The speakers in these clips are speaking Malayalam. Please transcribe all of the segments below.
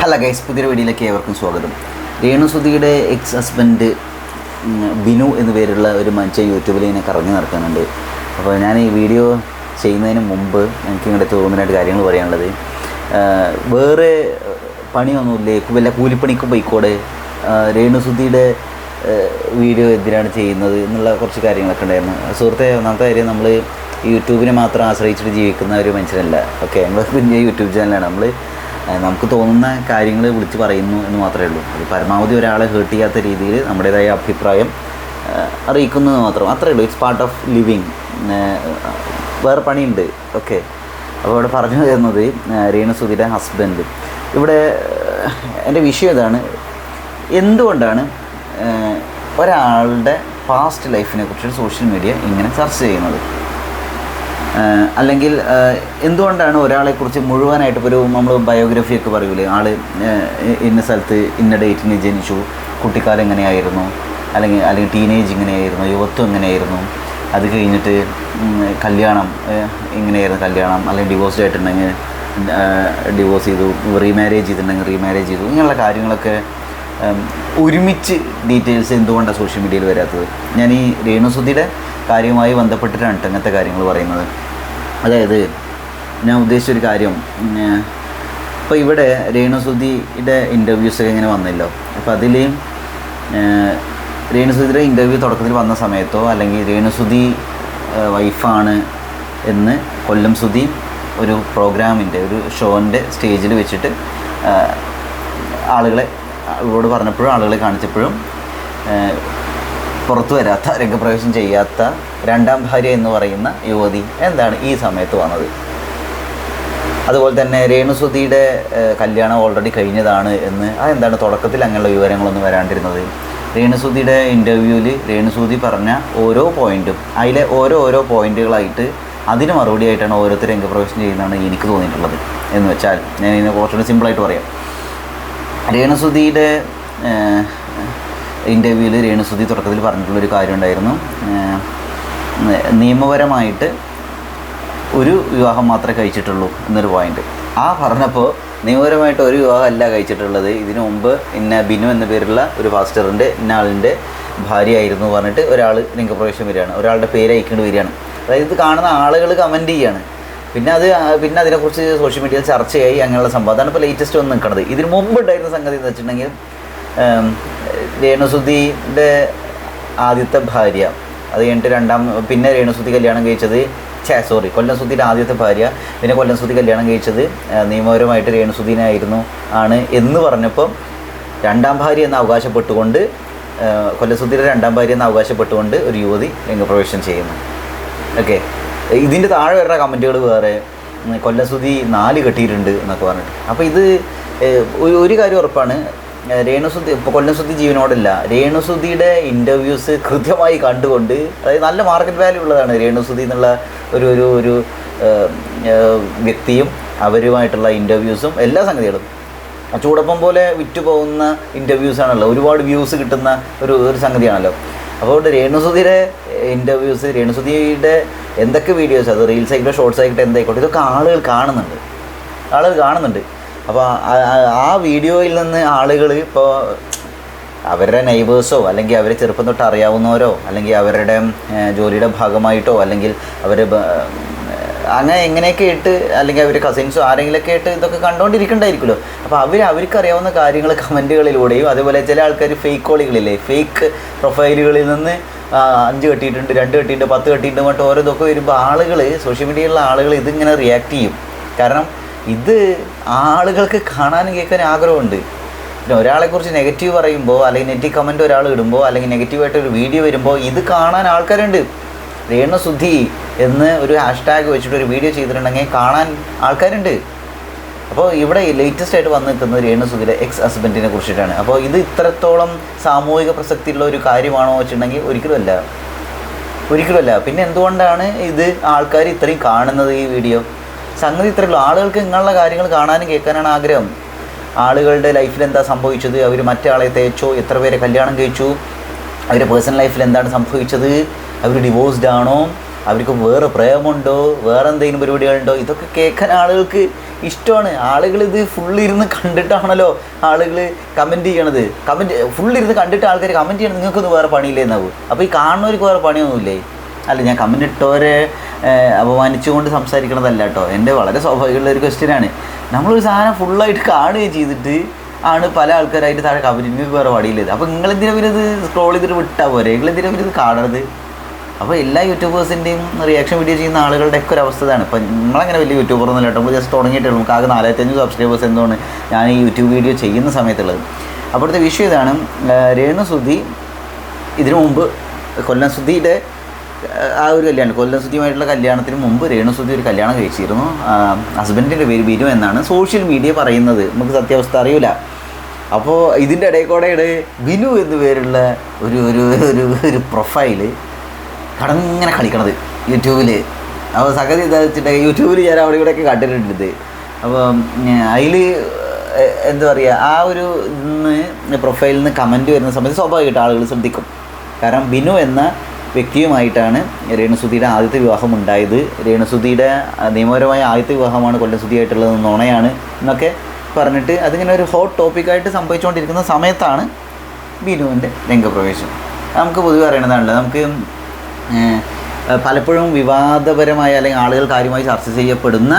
ഹലോ ഗൈസ്, പുതിയൊരു വീഡിയോയിലേക്ക് ഏവർക്കും സ്വാഗതം. രേണുസുധിയുടെ എക്സ് ഹസ്ബൻഡ് ബിനു എന്നു പേരുള്ള ഒരു മനുഷ്യൻ യൂട്യൂബിൽ ഇങ്ങനെ കറങ്ങി നടക്കുന്നുണ്ട്. അപ്പോൾ ഞാൻ ഈ വീഡിയോ ചെയ്യുന്നതിന് മുമ്പ് എനിക്ക് ഇങ്ങോട്ട് തോന്നുന്നതായിട്ട് കാര്യങ്ങൾ പറയാനുള്ളത്, വേറെ പണിയൊന്നുമില്ലേ, വല്ല കൂലിപ്പണിക്കും പോയിക്കോടെ, രേണുസുധിയുടെ വീഡിയോ എന്തിനാണ് ചെയ്യുന്നത് എന്നുള്ള കുറച്ച് കാര്യങ്ങളൊക്കെ ഉണ്ടായിരുന്നു. സുഹൃത്തെ, ഒന്നാമത്തെ കാര്യം, നമ്മൾ യൂട്യൂബിനെ മാത്രം ആശ്രയിച്ചിട്ട് ജീവിക്കുന്ന ഒരു മനുഷ്യനല്ല. ഓക്കെ, നമ്മൾ കുഞ്ഞ യൂട്യൂബ് ചാനലാണ്. നമുക്ക് തോന്നുന്ന കാര്യങ്ങൾ വിളിച്ച് പറയുന്നു എന്ന് മാത്രമേ ഉള്ളൂ. അത് പരമാവധി ഒരാളെ ഹേർട്ട് ചെയ്യാത്ത രീതിയിൽ നമ്മുടേതായ അഭിപ്രായം അറിയിക്കുന്നത് മാത്രം, അത്രയേ ഉള്ളൂ. It's part of living. വേറെ പണിയുണ്ട്. ഓക്കെ, അപ്പോൾ ഇവിടെ പറഞ്ഞു തരുന്നത് രേണുസുധിയുടെ ഹസ്ബൻഡ്. ഇവിടെ എൻ്റെ വിഷയം ഇതാണ്: എന്തുകൊണ്ടാണ് ഒരാളുടെ പാസ്റ്റ് ലൈഫിനെ കുറിച്ച് സോഷ്യൽ മീഡിയ ഇങ്ങനെ ചർച്ച ചെയ്യുന്നത്? അല്ലെങ്കിൽ എന്തുകൊണ്ടാണ് ഒരാളെക്കുറിച്ച് മുഴുവനായിട്ട്, ഇപ്പോൾ ഒരു നമ്മൾ ബയോഗ്രഫിയൊക്കെ പറയൂലേ, ആൾ ഇന്ന സ്ഥലത്ത് ഇന്ന ഡേറ്റിന് ജനിച്ചു, കുട്ടിക്കാലം എങ്ങനെയായിരുന്നു, അല്ലെങ്കിൽ ടീനേജ് ഇങ്ങനെയായിരുന്നു, യുവത്വം എങ്ങനെയായിരുന്നു, അത് കഴിഞ്ഞിട്ട് കല്യാണം ഇങ്ങനെയായിരുന്നു, കല്യാണം അല്ലെങ്കിൽ ഡിവോഴ്സ്ഡ് ആയിട്ടുണ്ടെങ്കിൽ ഡിവോഴ്സ് ചെയ്തു, റീമാരേജ് ചെയ്തിട്ടുണ്ടെങ്കിൽ റീമാരേജ് ചെയ്തു, ഇങ്ങനെയുള്ള കാര്യങ്ങളൊക്കെ ഒരുമിച്ച് ഡീറ്റെയിൽസ് എന്തുകൊണ്ടാണ് സോഷ്യൽ മീഡിയയിൽ വരാത്തത്? ഞാൻ ഈ രേണുസുധിയുടെ കാര്യവുമായി ബന്ധപ്പെട്ടിട്ടാണ് അങ്ങനത്തെ കാര്യങ്ങൾ പറയുന്നത്. അതായത് ഞാൻ ഉദ്ദേശിച്ചൊരു കാര്യം, ഇപ്പോൾ ഇവിടെ രേണുസുധിയുടെ ഇൻ്റർവ്യൂസൊക്കെ ഇങ്ങനെ വന്നല്ലോ. അപ്പോൾ അതിൽ രേണുസുധിയുടെ ഇൻ്റർവ്യൂ തുടക്കത്തിൽ വന്ന സമയത്തോ, അല്ലെങ്കിൽ രേണുസുധി വൈഫാണ് എന്ന് കൊല്ലം സുധി ഒരു പ്രോഗ്രാമിൻ്റെ, ഒരു ഷോൻ്റെ സ്റ്റേജിൽ വെച്ചിട്ട് ആളുകളോട് പറഞ്ഞപ്പോഴും ആളുകളെ കാണിച്ചപ്പോഴും പുറത്തു വരാത്ത, രംഗപ്രവേശം ചെയ്യാത്ത രണ്ടാം ഭാര്യ എന്ന് പറയുന്ന യുവതി എന്താണ് ഈ സമയത്ത് വന്നത്? അതുപോലെ തന്നെ രേണുസുധിയുടെ കല്യാണം ഓൾറെഡി കഴിഞ്ഞതാണ് എന്ന്, അതെന്താണ് തുടക്കത്തിൽ അങ്ങനെയുള്ള വിവരങ്ങളൊന്നും വരാണ്ടിരുന്നത്? രേണുസുധിയുടെ ഇൻ്റർവ്യൂവിൽ രേണുസുധി പറഞ്ഞ ഓരോ പോയിൻറ്റും, അതിലെ ഓരോ പോയിൻറ്റുകളായിട്ട് അതിന് മറുപടിയായിട്ടാണ് ഓരോരുത്തർ രംഗപ്രവേശം ചെയ്യുന്നതാണ് എനിക്ക് തോന്നിയിട്ടുള്ളത്. എന്ന് വെച്ചാൽ ഞാൻ ഇതിനെ കുറച്ചുകൂടി സിമ്പിളായിട്ട് പറയാം. രേണുസുധിയുടെ ഇൻ്റർവ്യൂവിൽ രേണുസുധി തുടക്കത്തിൽ പറഞ്ഞിട്ടുള്ളൊരു കാര്യം ഉണ്ടായിരുന്നു, നിയമപരമായിട്ട് ഒരു വിവാഹം മാത്രമേ കഴിച്ചിട്ടുള്ളൂ എന്നൊരു പോയിൻ്റ്. ആ പറഞ്ഞപ്പോൾ നിയമപരമായിട്ട് ഒരു വിവാഹം അല്ല കഴിച്ചിട്ടുള്ളത്, ഇതിനു മുമ്പ് ഇന്ന ബിനു എന്ന പേരുള്ള ഒരു പാസ്റ്ററിൻ്റെ ഇന്ന ആളിൻ്റെ ഭാര്യയായിരുന്നു പറഞ്ഞിട്ട് ഒരാൾ രംഗപ്രവേശം വരികയാണ്, ഒരാളുടെ പേര് അയക്കേണ്ടി വരികയാണ്. അതായത് ഇത് കാണുന്ന ആളുകൾ കമൻറ്റ് ചെയ്യുകയാണ്. പിന്നെ അതിനെക്കുറിച്ച് സോഷ്യൽ മീഡിയയിൽ ചർച്ചയായി, അങ്ങനെയുള്ള സംഭവം. അതാണ് ഇപ്പോൾ ലേറ്റസ്റ്റ് വന്ന് നിൽക്കുന്നത്. ഇതിന് മുമ്പ് ഉണ്ടായിരുന്ന സംഗതി എന്ന് വെച്ചിട്ടുണ്ടെങ്കിൽ, രേണുസുധിയുടെ ആദ്യത്തെ ഭാര്യ, അത് കഴിഞ്ഞിട്ട് പിന്നെ രേണുസുധി കല്യാണം കഴിച്ചത്, കൊല്ലം സുധിയുടെ ആദ്യത്തെ ഭാര്യ, പിന്നെ കൊല്ലം സുധി കല്യാണം കഴിച്ചത് നിയമപരമായിട്ട് രേണുസുധിനായിരുന്നു എന്ന് പറഞ്ഞപ്പം രണ്ടാം ഭാര്യ എന്ന് അവകാശപ്പെട്ടുകൊണ്ട്, കൊല്ലം സുധിയുടെ രണ്ടാം ഭാര്യ എന്ന് അവകാശപ്പെട്ടുകൊണ്ട് ഒരു യുവതി രംഗപ്രവേശം ചെയ്യുന്നു. ഓക്കെ, ഇതിൻ്റെ താഴെ വരുന്ന കമൻറ്റുകൾ വേറെ, കൊല്ലം സുധി 4 കെട്ടിയിട്ടുണ്ട് എന്നൊക്കെ പറഞ്ഞിട്ട്. അപ്പോൾ ഇത് ഒരു കാര്യം ഉറപ്പാണ്, രേണുസുധി ഇപ്പോൾ കൊല്ലം സുധി ജീവനോടല്ല. രേണുസുധിയുടെ ഇൻ്റർവ്യൂസ് കൃത്യമായി കണ്ടുകൊണ്ട്, അതായത് നല്ല മാർക്കറ്റ് വാല്യൂ ഉള്ളതാണ് രേണുസുധി എന്നുള്ള ഒരു വ്യക്തിയും അവരുമായിട്ടുള്ള ഇൻ്റർവ്യൂസും എല്ലാ സംഗതികളും ചൂടപ്പം പോലെ വിറ്റുപോകുന്ന ഇൻ്റർവ്യൂസാണല്ലോ, ഒരുപാട് വ്യൂസ് കിട്ടുന്ന ഒരു സംഗതിയാണല്ലോ. അപ്പോൾ രേണുസുധിയുടെ ഇൻ്റർവ്യൂസ്, രേണുസുധിയുടെ എന്തൊക്കെ വീഡിയോസ്, അത് റീൽസ് ആയിക്കോട്ടെ, ഷോർട്സ് ആയിക്കോട്ടെ, എന്തായിക്കോട്ടെ, ഇതൊക്കെ ആളുകൾ കാണുന്നുണ്ട്. അപ്പോൾ ആ വീഡിയോയിൽ നിന്ന് ആളുകൾ ഇപ്പോൾ അവരുടെ നെയ്ബേഴ്സോ, അല്ലെങ്കിൽ അവരെ ചെറുപ്പം തൊട്ട് അറിയാവുന്നവരോ, അല്ലെങ്കിൽ അവരുടെ ജോലിയുടെ ഭാഗമായിട്ടോ, അല്ലെങ്കിൽ അവർ അങ്ങനെ എങ്ങനെയൊക്കെ ഇട്ട്, അല്ലെങ്കിൽ അവർ കസിൻസോ ആരെങ്കിലുമൊക്കെ ഇട്ട് ഇതൊക്കെ കണ്ടുകൊണ്ടിരിക്കണ്ടായിരിക്കുമല്ലോ. അപ്പോൾ അവർക്ക് അറിയാവുന്ന കാര്യങ്ങൾ കമൻറ്റുകളിലൂടെയും, അതേപോലെ ചില ആൾക്കാർ ഫേക്ക് കോളികളില്ലേ, ഫേക്ക് പ്രൊഫൈലുകളിൽ നിന്ന് 5 കെട്ടിയിട്ടുണ്ട്, 2 കെട്ടിയിട്ടുണ്ട്, 10 കെട്ടിയിട്ടുണ്ട് എന്നിട്ട് ഓരോ ഇതൊക്കെ വരുമ്പോൾ ആളുകൾ, സോഷ്യൽ മീഡിയയിലുള്ള ആളുകൾ ഇതിങ്ങനെ റിയാക്ട് ചെയ്യും. കാരണം ഇത് ആളുകൾക്ക് കാണാനും കേൾക്കാനും ആഗ്രഹമുണ്ട്. പിന്നെ ഒരാളെക്കുറിച്ച് നെഗറ്റീവ് പറയുമ്പോൾ, അല്ലെങ്കിൽ നെഗറ്റീവ് കമൻറ്റ് ഒരാൾ ഇടുമ്പോൾ, അല്ലെങ്കിൽ നെഗറ്റീവായിട്ടൊരു വീഡിയോ വരുമ്പോൾ ഇത് കാണാൻ ആൾക്കാരുണ്ട്. രേണുസുധി എന്ന് ഒരു ഹാഷ്ടാഗ് വെച്ചിട്ട് ഒരു വീഡിയോ ചെയ്തിട്ടുണ്ടെങ്കിൽ കാണാൻ ആൾക്കാരുണ്ട്. അപ്പോൾ ഇവിടെ ലേറ്റസ്റ്റ് ആയിട്ട് വന്ന് നിൽക്കുന്നത് രേണുസുധിയുടെ എക്സ് ഹസ്ബൻഡിനെ കുറിച്ചിട്ടാണ്. അപ്പോൾ ഇത് ഇത്രത്തോളം സാമൂഹിക പ്രസക്തിയുള്ള ഒരു കാര്യമാണോ വെച്ചിട്ടുണ്ടെങ്കിൽ ഒരിക്കലുമല്ല. പിന്നെ എന്തുകൊണ്ടാണ് ഇത് ആൾക്കാർ ഇത്രയും കാണുന്നത്? ഈ വീഡിയോ സംഗതി ഇത്രയുള്ളൂ. ആളുകൾക്ക് ഇങ്ങനെയുള്ള കാര്യങ്ങൾ കാണാനും കേൾക്കാനാണ് ആഗ്രഹം. ആളുകളുടെ ലൈഫിൽ എന്താ സംഭവിച്ചത്, അവർ മറ്റേ തേച്ചോ, എത്ര പേരെ കല്യാണം കഴിച്ചു, അവരുടെ പേഴ്സണൽ ലൈഫിൽ എന്താണ് സംഭവിച്ചത്, അവർ ഡിവോഴ്സ്ഡ് ആണോ, അവർക്ക് വേറെ പ്രേമമുണ്ടോ, വേറെ എന്തെങ്കിലും പരിപാടികളുണ്ടോ, ഇതൊക്കെ കേൾക്കാൻ ആളുകൾക്ക് ഇഷ്ടമാണ്. ആളുകൾ ഇത് ഫുള്ളിരുന്ന് കണ്ടിട്ടാണല്ലോ ആളുകൾ കമൻറ്റ് ചെയ്യണത്. ഫുള്ളിരുന്ന് കണ്ടിട്ട് ആൾക്കാർ കമൻറ്റ് ചെയ്യണം നിങ്ങൾക്കൊന്നും വേറെ പണിയില്ലേ എന്നാവും. അപ്പോൾ ഈ കാണുന്നവർക്ക് വേറെ പണിയൊന്നുമില്ലേ? അല്ല, ഞാൻ കമൻറ്റ് ഇട്ടവരെ അപമാനിച്ചുകൊണ്ട് സംസാരിക്കണതല്ല കേട്ടോ. എൻ്റെ വളരെ സ്വാഭാവികമുള്ള ഒരു ക്വസ്റ്റ്യനാണ്. നമ്മളൊരു സാധനം ഫുള്ളായിട്ട് കാണുകയും ചെയ്തിട്ട് ആണ് പല ആൾക്കാരായിട്ട് താഴെ കമൻറ്റ് നിങ്ങൾക്ക് വേറെ പണിയില്ലത്. അപ്പോൾ നിങ്ങളെന്തിനാ ഇത് സ്ക്രോൾ ചെയ്തിട്ട് വിട്ടാൽ പോരെ? നിങ്ങളെന്തിനാ ഇത് കാണണത്? അപ്പോൾ എല്ലാ യൂട്യൂബേഴ്സിൻ്റെയും റിയാക്ഷൻ വീഡിയോ ചെയ്യുന്ന ആളുകളുടെ ഒക്കെ ഒരു അവസ്ഥ ഇതാണ്. ഇപ്പം നമ്മളങ്ങനെ വലിയ യൂട്യൂബറൊന്നും കേട്ടോ, നമ്മൾ ജസ്റ്റ് തുടങ്ങിയിട്ടേ ഉള്ളൂ. നമുക്ക് ആകെ 45 സബ്സ്ക്രൈബേഴ്സ് എന്താണ് ഞാൻ ഈ യൂട്യൂബ് വീഡിയോ ചെയ്യുന്ന സമയത്തുള്ളത്. അപ്പോഴത്തെ വിഷയം ഇതാണ്. രേണുസുതി ഇതിനു മുമ്പ് കൊല്ലം സുധിയുടെ ആ ഒരു കല്യാണം, കൊല്ലം സുധിയുമായിട്ടുള്ള കല്യാണത്തിന് മുമ്പ് രേണുസുതി ഒരു കല്യാണം കഴിച്ചിരുന്നു. ഹസ്ബൻഡിൻ്റെ പേര് ബിനു എന്നാണ് സോഷ്യൽ മീഡിയ പറയുന്നത്. നമുക്ക് സത്യാവസ്ഥ അറിയില്ല. അപ്പോൾ ഇതിൻ്റെ ഇടയിൽ ബിനു എന്ന് പേരുള്ള ഒരു ഒരു ഒരു പ്രൊഫൈല് കടന്നിങ്ങനെ കളിക്കണത് യൂട്യൂബിൽ. അപ്പോൾ സംഗതി എന്താ വെച്ചിട്ടുണ്ടെങ്കിൽ യൂട്യൂബിൽ ഞാൻ അവിടെ ഇവിടെയൊക്കെ കണ്ടിട്ടുണ്ട്. അപ്പോൾ അതിൽ എന്താ പറയുക, ആ ഒരു പ്രൊഫൈലിൽ നിന്ന് കമൻറ്റ് വരുന്ന സമയത്ത് സ്വാഭാവികമായിട്ട് ആളുകൾ ശ്രദ്ധിക്കും. കാരണം ബിനു എന്ന വ്യക്തിയുമായിട്ടാണ് രേണുസുതിയുടെ ആദ്യത്തെ വിവാഹം ഉണ്ടായത്. രേണുസുതിയുടെ നിയമപരമായ ആദ്യത്തെ വിവാഹമാണ് കൊല്ലം സുധിയായിട്ടുള്ളത്, നുണയാണ് എന്നൊക്കെ പറഞ്ഞിട്ട് അതിങ്ങനെ ഒരു ഹോട്ട് ടോപ്പിക്കായിട്ട് സംഭവിച്ചുകൊണ്ടിരിക്കുന്ന സമയത്താണ് ബിനുവിൻ്റെ രംഗപ്രവേശം. നമുക്ക് പൊതുവെ അറിയണതാണല്ലോ, നമുക്ക് പലപ്പോഴും വിവാദപരമായ അല്ലെങ്കിൽ ആളുകൾ കാര്യമായി ചർച്ച ചെയ്യപ്പെടുന്ന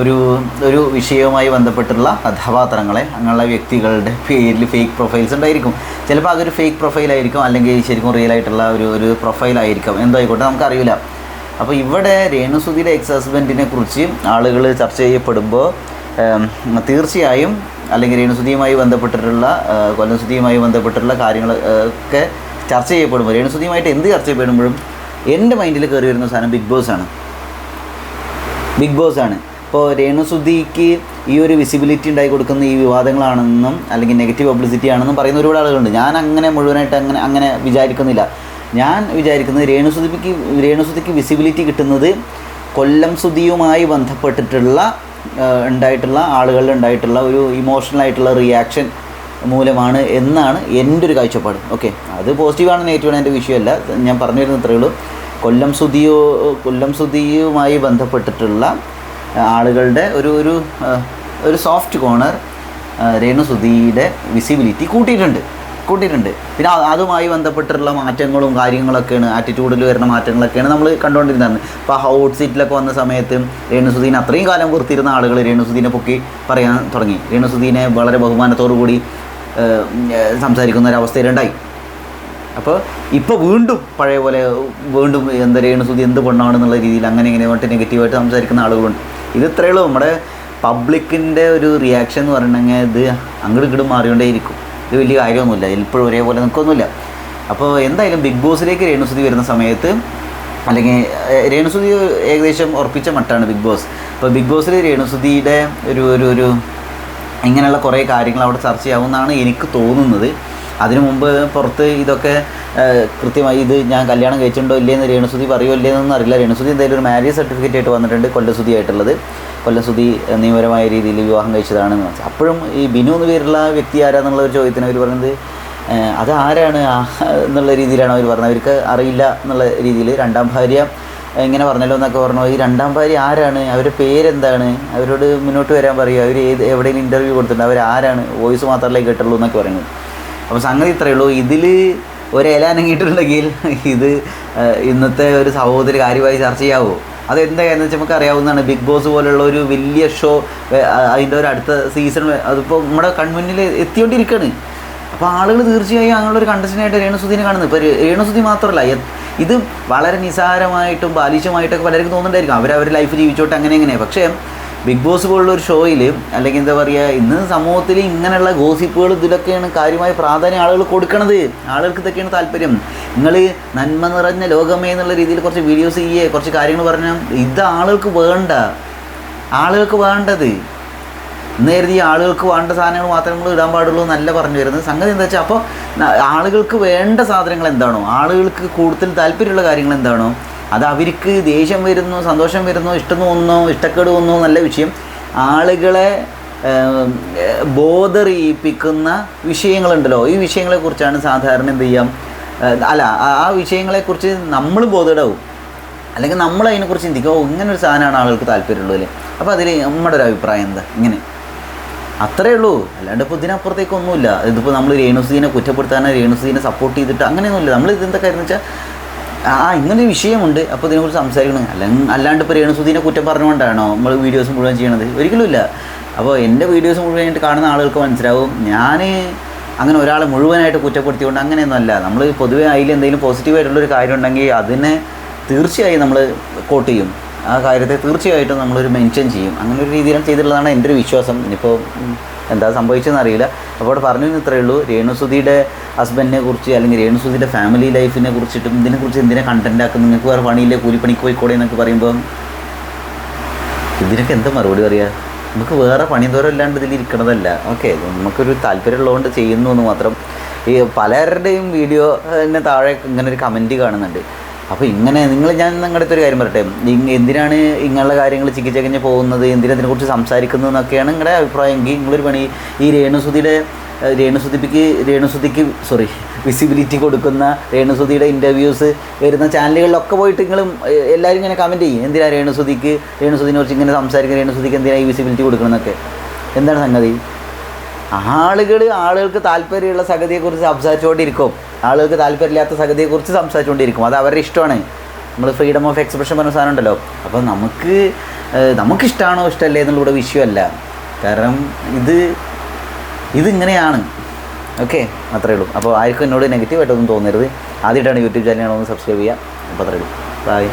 ഒരു വിഷയവുമായി ബന്ധപ്പെട്ടുള്ള കഥാപാത്രങ്ങളെ അങ്ങനെയുള്ള വ്യക്തികളുടെ പേരിൽ ഫേക്ക് പ്രൊഫൈൽസ് ഉണ്ടായിരിക്കും. ചിലപ്പോൾ അതൊരു ഫേക്ക് പ്രൊഫൈലായിരിക്കും, അല്ലെങ്കിൽ ശരിക്കും റിയലായിട്ടുള്ള ഒരു പ്രൊഫൈലായിരിക്കും, എന്തായിക്കോട്ടെ നമുക്കറിയില്ല. അപ്പോൾ ഇവിടെ രേണുസുതിയുടെ എക്സ് ഹസ്ബൻഡിനെ കുറിച്ച് ആളുകൾ ചർച്ച ചെയ്യപ്പെടുമ്പോൾ തീർച്ചയായും അല്ലെങ്കിൽ രേണുസുതിയുമായി ബന്ധപ്പെട്ടിട്ടുള്ള കൊല്ലം സുധിയുമായി ബന്ധപ്പെട്ടിട്ടുള്ള കാര്യങ്ങൾ ഒക്കെ ചർച്ച ചെയ്യപ്പെടുമ്പോൾ, രേണുസുതിയുമായിട്ട് എന്ത് ചർച്ച ചെയ്യപ്പെടുമ്പോഴും എൻ്റെ മൈൻഡിൽ കയറി വരുന്ന സാധനം ബിഗ് ബോസ് ആണ്. ഇപ്പോൾ രേണുസുതിക്ക് ഈ ഒരു വിസിബിലിറ്റി ഉണ്ടായി കൊടുക്കുന്ന ഈ വിവാദങ്ങളാണെന്നും അല്ലെങ്കിൽ നെഗറ്റീവ് പബ്ലിസിറ്റി ആണെന്നും പറയുന്ന ഒരുപാട് ആളുകളുണ്ട്. ഞാൻ അങ്ങനെ മുഴുവനായിട്ട് അങ്ങനെ വിചാരിക്കുന്നില്ല. ഞാൻ വിചാരിക്കുന്നത് രേണുസുതിക്ക് വിസിബിലിറ്റി കിട്ടുന്നത് കൊല്ലം സുധിയുമായി ബന്ധപ്പെട്ടിട്ടുള്ള ആളുകളിൽ ഉണ്ടായിട്ടുള്ള ഒരു ഇമോഷണലായിട്ടുള്ള റിയാക്ഷൻ മൂലമാണ് എന്നാണ് എൻ്റെ ഒരു കാഴ്ചപ്പാട്. ഓക്കെ, അത് പോസിറ്റീവാണ് നെഗറ്റീവാണ് എൻ്റെ വിഷയമല്ല, ഞാൻ പറഞ്ഞു വരുന്നത് ഇത്രയേ ഉള്ളൂ. കൊല്ലം സുധിയുമായി ബന്ധപ്പെട്ടിട്ടുള്ള ആളുകളുടെ ഒരു സോഫ്റ്റ് കോർണർ രേണുസുതിയുടെ വിസിബിലിറ്റി കൂട്ടിയിട്ടുണ്ട്. പിന്നെ അതുമായി ബന്ധപ്പെട്ടിട്ടുള്ള മാറ്റങ്ങളും കാര്യങ്ങളൊക്കെയാണ്, ആറ്റിറ്റ്യൂഡിൽ വരുന്ന മാറ്റങ്ങളൊക്കെയാണ് നമ്മൾ കണ്ടുകൊണ്ടിരുന്നത്. ഇപ്പോൾ ഹൗട്ട് സീറ്റിലൊക്കെ വന്ന സമയത്ത് രേണുസുതിനെ അത്രയും കാലം കൊടുത്തിരുന്ന ആളുകൾ രേണുസുതിനെ പൊക്കി പറയാൻ തുടങ്ങി. രേണുസുതിനെ വളരെ ബഹുമാനത്തോടു കൂടി സംസാരിക്കുന്ന ഒരവസ്ഥയിലുണ്ടായി. അപ്പോൾ ഇപ്പോൾ വീണ്ടും പഴയ പോലെ വീണ്ടും എന്താ രേണുസുതി എന്ത് പെണ്ണാണെന്നുള്ള രീതിയിൽ അങ്ങനെ ഇങ്ങനെ പറഞ്ഞിട്ട് നെഗറ്റീവായിട്ട് സംസാരിക്കുന്ന ആളുകളുണ്ട്. ഇത് ഇത്രയേ ഉള്ളൂ. നമ്മുടെ പബ്ലിക്കിൻ്റെ ഒരു റിയാക്ഷൻ എന്ന് പറഞ്ഞിട്ടുണ്ടെങ്കിൽ ഇത് അങ്ങോട്ട് ഇങ്ങോട്ട് മാറിക്കൊണ്ടേയിരിക്കും. ഇത് വലിയ കാര്യമൊന്നുമില്ല, എപ്പോഴും ഒരേപോലെ നിൽക്കൊന്നുമില്ല. അപ്പോൾ എന്തായാലും ബിഗ് ബോസിലേക്ക് രേണുസുതി വരുന്ന സമയത്ത്, അല്ലെങ്കിൽ രേണുസുതി ഏകദേശം ഉറപ്പിച്ച മട്ടാണ് ബിഗ് ബോസ്. അപ്പോൾ ബിഗ് ബോസിൽ രേണുസുതിയുടെ ഒരു ഇങ്ങനെയുള്ള കുറേ കാര്യങ്ങൾ അവിടെ ചർച്ചയാവുമെന്നാണ് എനിക്ക് തോന്നുന്നത്. അതിനു മുമ്പ് പുറത്ത് ഇതൊക്കെ കൃത്യമായി ഇത് ഞാൻ കല്യാണം കഴിച്ചിട്ടുണ്ടോ ഇല്ലേന്ന് രേണുസുതി പറയുമോ ഇല്ലേന്നൊന്നും അറിയില്ല. രേണുസുതി എന്തായാലും ഒരു മാരേജ് സർട്ടിഫിക്കറ്റ് ആയിട്ട് വന്നിട്ടുണ്ട് കൊല്ലസുതി ആയിട്ടുള്ളത്. കൊല്ലസുതി നിയമപരമായ രീതിയിൽ വിവാഹം കഴിച്ചതാണെന്ന് വെച്ചാൽ, അപ്പോഴും ഈ ബിനു എന്ന് പേരുള്ള വ്യക്തി ആരാന്നുള്ള ഒരു ചോദ്യത്തിന് അവർ പറയുന്നത് അത് ആരാണ് എന്നുള്ള രീതിയിലാണ് അവർ പറഞ്ഞത്. അവർക്ക് അറിയില്ല എന്നുള്ള രീതിയിൽ. രണ്ടാം ഭാര്യ ഇങ്ങനെ പറഞ്ഞല്ലോ എന്നൊക്കെ പറഞ്ഞു. ഈ രണ്ടാം ഭാര്യ ആരാണ്, അവരുടെ പേരെന്താണ്, അവരോട് മുന്നോട്ട് വരാൻ പറയുക, അവർ എവിടെയെങ്കിലും ഇൻ്റർവ്യൂ കൊടുത്തിട്ടുണ്ട്, അവർ ആരാണ്, വോയിസ് മാത്രമല്ലേ കേട്ടുള്ളൂ എന്നൊക്കെ പറയുന്നത്. അപ്പോൾ സംഗതി ഇത്രയേ ഉള്ളൂ. ഇതിൽ ഒരില അനങ്ങിയിട്ടുണ്ടെങ്കിൽ ഇത് ഇന്നത്തെ ഒരു സഹോദരി കാര്യമായി ചർച്ച ചെയ്യാവോ? അതെന്താണെന്ന് വെച്ചാൽ നമുക്ക് അറിയാവുന്നതാണ്. ബിഗ് ബോസ് പോലുള്ള ഒരു വലിയ ഷോ, അതിൻ്റെ ഒരു അടുത്ത സീസൺ അതിപ്പോൾ നമ്മുടെ കൺമുന്നിൽ എത്തിക്കൊണ്ടിരിക്കുകയാണ്. അപ്പോൾ ആളുകൾ തീർച്ചയായും അങ്ങനെയുള്ളൊരു കണ്ടസ്റ്റൻ്റായിട്ട് രേണുസുതിനെ കാണുന്നത്. ഇപ്പോൾ രേണുസുതി മാത്രമല്ല, ഇത് വളരെ നിസ്സാരമായിട്ടും ബാലിശമായിട്ടൊക്കെ പലർക്കും തോന്നുന്നുണ്ടായിരിക്കും. അവരവരുടെ ലൈഫ് ജീവിച്ചോട്ടെ അങ്ങനെ. പക്ഷേ ബിഗ് ബോസ് പോലുള്ള ഒരു ഷോയിൽ, അല്ലെങ്കിൽ എന്താ പറയുക, ഇന്ന് സമൂഹത്തിൽ ഇങ്ങനെയുള്ള ഗോസിപ്പുകൾ ഇതിലൊക്കെയാണ് കാര്യമായ പ്രാധാന്യം ആളുകൾ കൊടുക്കണത്. ആളുകൾക്ക് ഇതൊക്കെയാണ് താല്പര്യം. നിങ്ങൾ നന്മ നിറഞ്ഞ ലോകമേ എന്നുള്ള രീതിയിൽ കുറച്ച് വീഡിയോസ് ചെയ്യുക, കുറച്ച് കാര്യങ്ങൾ പറഞ്ഞാൽ ഇത് ആളുകൾക്ക് വേണ്ടത്. ഇന്ന് കരുതി ആളുകൾക്ക് വേണ്ട സാധനങ്ങൾ മാത്രമേ നമ്മൾ ഇടാൻ പാടുള്ളൂ എന്നല്ല പറഞ്ഞു വരുന്നത്. സംഗതി എന്താ വെച്ചാൽ, അപ്പോൾ ആളുകൾക്ക് വേണ്ട സാധനങ്ങൾ എന്താണോ, ആളുകൾക്ക് കൂടുതൽ താല്പര്യമുള്ള കാര്യങ്ങൾ എന്താണോ, അത് അവർക്ക് ദേഷ്യം വരുന്നു, സന്തോഷം വരുന്നു, ഇഷ്ടം തോന്നുന്നു, ഇഷ്ടക്കേട് തോന്നുന്നു, നല്ല വിഷയം, ആളുകളെ ബോധറിയിപ്പിക്കുന്ന വിഷയങ്ങളുണ്ടല്ലോ, ഈ വിഷയങ്ങളെക്കുറിച്ചാണ് സാധാരണ എന്ത് ചെയ്യാം, ആ വിഷയങ്ങളെക്കുറിച്ച് നമ്മൾ ബോധേഡാവും. അല്ലെങ്കിൽ നമ്മൾ അതിനെക്കുറിച്ച് ചിന്തിക്കുക, ഓ ഇങ്ങനെ ഒരു സാധനമാണ് ആളുകൾക്ക് താല്പര്യമുള്ളൂ അല്ലേ, അപ്പോൾ അതിൽ നമ്മുടെ ഒരു അഭിപ്രായം എന്താ, ഇങ്ങനെ അത്രയേ ഉള്ളൂ. അല്ലാണ്ട് ഇപ്പോൾ ഇതിനപ്പുറത്തേക്കൊന്നുമില്ല. ഇതിപ്പോൾ നമ്മൾ രേണുസുദീനെ കുറ്റപ്പെടുത്താനോ രേണുസുദീനെ സപ്പോർട്ട് ചെയ്തിട്ട് അങ്ങനെയൊന്നുമില്ല. നമ്മൾ ഇതെന്താ കാര്യം വെച്ചാൽ ഇങ്ങനൊരു വിഷയമുണ്ട്, അപ്പോൾ ഇതിനെക്കുറിച്ച് സംസാരിക്കണം. അല്ലാണ്ട് ഇപ്പോൾ രേണുസുദീനെ കുറ്റം പറഞ്ഞുകൊണ്ടാണോ നമ്മൾ വീഡിയോസ് മുഴുവൻ ചെയ്യണത്? ഒരിക്കലുമില്ല. അപ്പോൾ എൻ്റെ വീഡിയോസ് മുഴുവനായിട്ട് കാണുന്ന ആളുകൾക്ക് മനസ്സിലാവും ഞാൻ അങ്ങനെ ഒരാളെ മുഴുവനായിട്ട് കുറ്റപ്പെടുത്തിക്കൊണ്ട് അങ്ങനെയൊന്നുമല്ല. നമ്മൾ പൊതുവേ അതിൽ എന്തെങ്കിലും പോസിറ്റീവായിട്ടുള്ളൊരു കാര്യം ഉണ്ടെങ്കിൽ അതിനെ തീർച്ചയായും നമ്മൾ കോട്ട് ചെയ്യും, ആ കാര്യത്തെ തീർച്ചയായിട്ടും നമ്മളൊരു മെൻഷൻ ചെയ്യും. അങ്ങനെ ഒരു രീതിയിലാണ് ചെയ്തിട്ടുള്ളതാണ് എൻ്റെ ഒരു വിശ്വാസം. ഇനിയിപ്പോൾ എന്താ സംഭവിച്ചതെന്ന് അറിയില്ല. അപ്പോൾ അവിടെ പറഞ്ഞു ഇത്രയേ ഉള്ളൂ. രേണുസുധിയുടെ ഹസ്ബൻഡിനെ കുറിച്ച് അല്ലെങ്കിൽ രേണുസുധിയുടെ ഫാമിലി ലൈഫിനെ കുറിച്ചിട്ടും ഇതിനെക്കുറിച്ച് എന്തിനാ കണ്ടൻറ്റ് ആക്കും, നിങ്ങൾക്ക് വേറെ പണിയില്ലേ, കൂലിപ്പണിക്ക് പോയിക്കോടെ എന്നൊക്കെ പറയുമ്പോൾ ഇതിനൊക്കെ എന്താ മറുപടി പറയുക? നമുക്ക് വേറെ പണിന്തോരം ഇല്ലാണ്ട് ഇതിൽ ഇരിക്കണതല്ല. ഓക്കെ, നമുക്കൊരു താല്പര്യമുള്ളതുകൊണ്ട് ചെയ്യുന്നു എന്ന് മാത്രം. ഈ പലരുടെയും വീഡിയോ തന്നെ താഴെ ഇങ്ങനെ ഒരു കമൻറ്റ് കാണുന്നുണ്ട്. അപ്പോൾ ഇങ്ങനെ ഞാൻ നിങ്ങളുടെ അടുത്തൊരു കാര്യം പറയട്ടെ, എന്തിനാണ് ഇങ്ങനെയുള്ള കാര്യങ്ങൾ ചികിത്സകഞ്ഞ് പോകുന്നത്, എന്തിനതിനെക്കുറിച്ച് സംസാരിക്കുന്നത് എന്നൊക്കെയാണ് നിങ്ങളുടെ അഭിപ്രായം എങ്കിൽ നിങ്ങളൊരു പണി ഈ രേണുസുധിക്ക് വിസിബിലിറ്റി കൊടുക്കുന്ന രേണുസുധിയുടെ ഇൻ്റർവ്യൂസ് വരുന്ന ചാനലുകളിലൊക്കെ പോയിട്ട് നിങ്ങളും എല്ലാവരും ഇങ്ങനെ കമൻറ്റ് ചെയ്യും, എന്തിനാണ് രേണുസുധിനെ കുറിച്ച് ഇങ്ങനെ സംസാരിക്കുക, രേണുസുധിക്ക് എന്തിനാണ് ഈ വിസിബിലിറ്റി കൊടുക്കണമെന്നൊക്കെ. എന്താണ് സംഗതി? ആളുകൾക്ക് താല്പര്യമുള്ള സംഗതിയെക്കുറിച്ച് സംസാരിച്ചുകൊണ്ടിരിക്കും, ആളുകൾക്ക് താല്പര്യമില്ലാത്ത സംഗതിയെക്കുറിച്ച് സംസാരിച്ചുകൊണ്ടിരിക്കും. അത് അവരുടെ ഇഷ്ടമാണ്. നമ്മൾ ഫ്രീഡം ഓഫ് എക്സ്പ്രഷൻ പറഞ്ഞ സാധനം ഉണ്ടല്ലോ. അപ്പോൾ നമുക്കിഷ്ടമാണോ ഇഷ്ടമല്ലേ എന്നുള്ള വിഷയമല്ല. കാരണം ഇതിങ്ങനെയാണ്. ഓക്കെ, അത്രയേ ഉള്ളൂ. അപ്പോൾ ആർക്കും എന്നോട് നെഗറ്റീവായിട്ടൊന്നും തോന്നരുത്. ആദ്യമായിട്ടാണ് യൂട്യൂബ് ചാനൽ ഒന്ന് സബ്സ്ക്രൈബ് ചെയ്യുക. അപ്പോൾ അത്രയേ ഉള്ളൂ. ബൈ.